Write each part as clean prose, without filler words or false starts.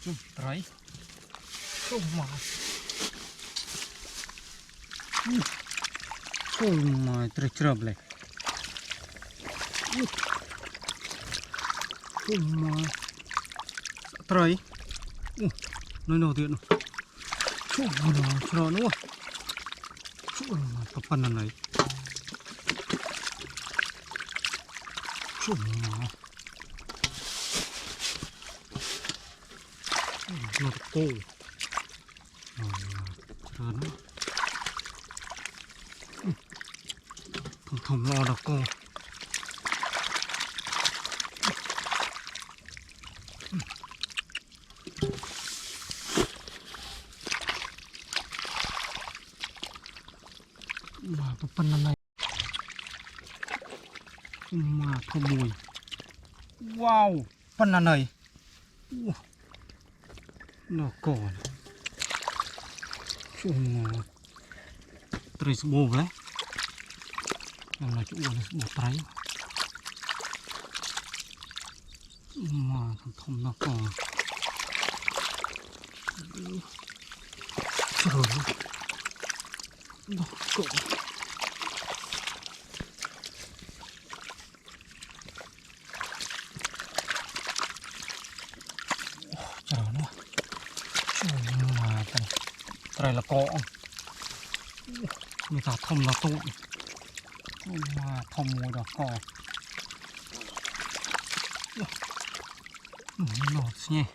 chum trai chum mà chum mà trai chớp lại chum mà trai nơi nào tiện chum mà chở nữa chum mà tập pan này chum mà nó cô lớn thùng lo đó cô mà cái phần này mà thơm mùi wow phần này nó còn chung trời bồ đấy là chỗ bồ trái mà thầm nó còn trời nó cậu trời nó mà trời là có người ta thầm là tụi mà thầm mùi đó có nọt nhé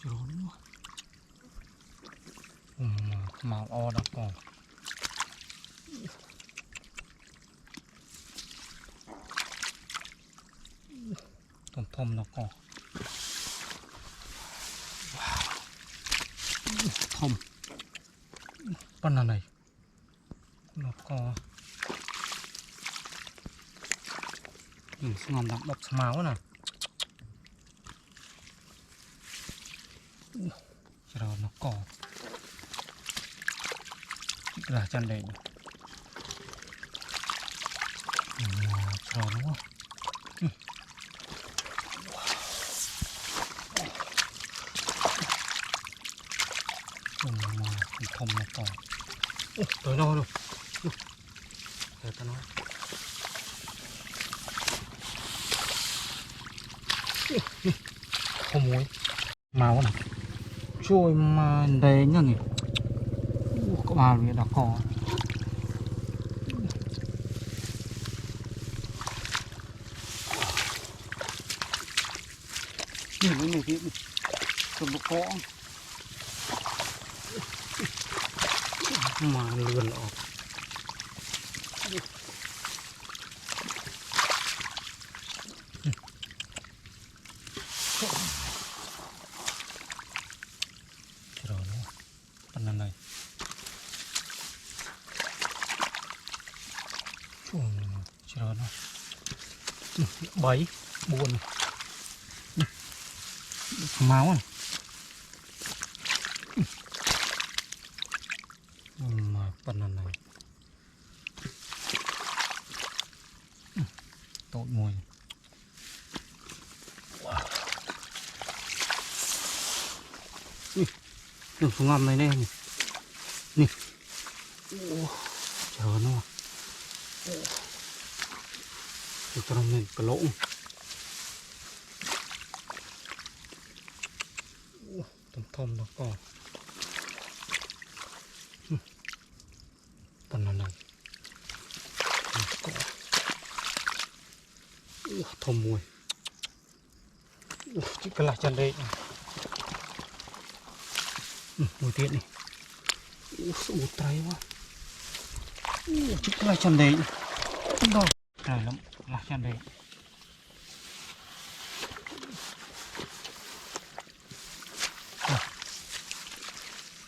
trời nó màu o đó có thầm nó có thầm con này nó có ngon lắm đập máu nè rồi nó có là chân đấy rồi đúng không thầm nó còn tới đâu rồi để ta nói không muối màu này trôi mà đầy nhá nhỉ có bao nhiêu đã có nhìn cái này thì còn một có mà lươn ọt rồi nó phần này rồi nó bảy buồn máu này mà phần này tội mùi đừng xuống ngầm này nè nè chờ nó cho nó lên cái lỗ thơm nó còn phần này thơm mùi chỉ cái lại chân đây mùi tiện này ủa trái quá chỉ cái lại chân đây đâu trời lắm lại chân đây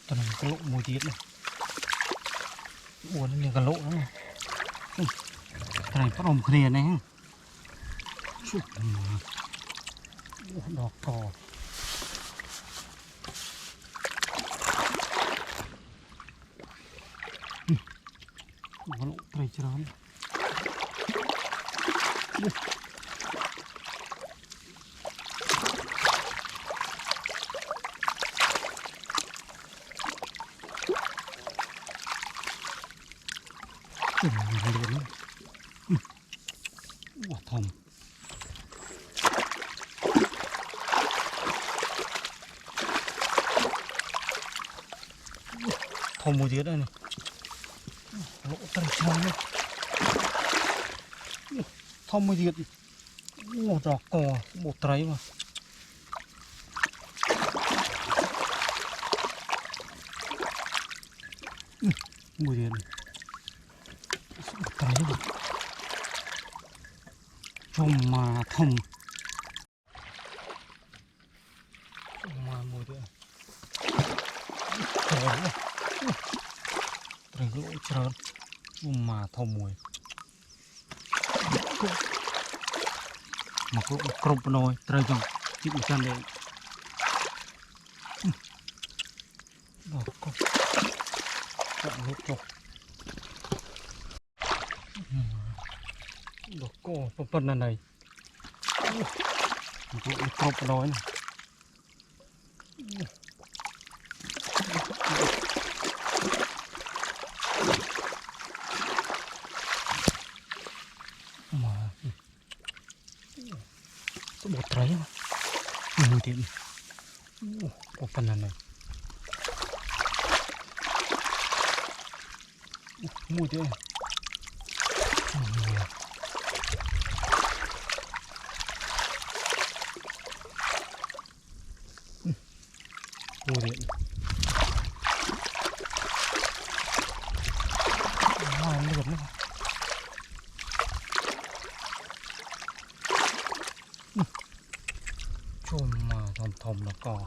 tao này có lỗ mùi tiện này uốn lên cái lỗ nữa này cái này bắt ôm kia này đỏ cò có lỗ trai trơn chùm liền nữa. Quả thòm thòm một tiết đây này, lỗ tay trâu nữa, thòm một tiết, một giỏ cò một trái mà. Mùi điện cái mà chôm mà thầm chôm mà mùi điện trời lỗ trơn chôm mà thầm mùi mà cũng cọp nồi trời chẳng chịu chân đấy đó cọp chọn hết rồi đó có phần này cũng cọp nồi này mà có bột trái mà mùi tiện có phần này mùi tiện mùi điện ngoài lượt nữa chôm mà thòm thòm là cò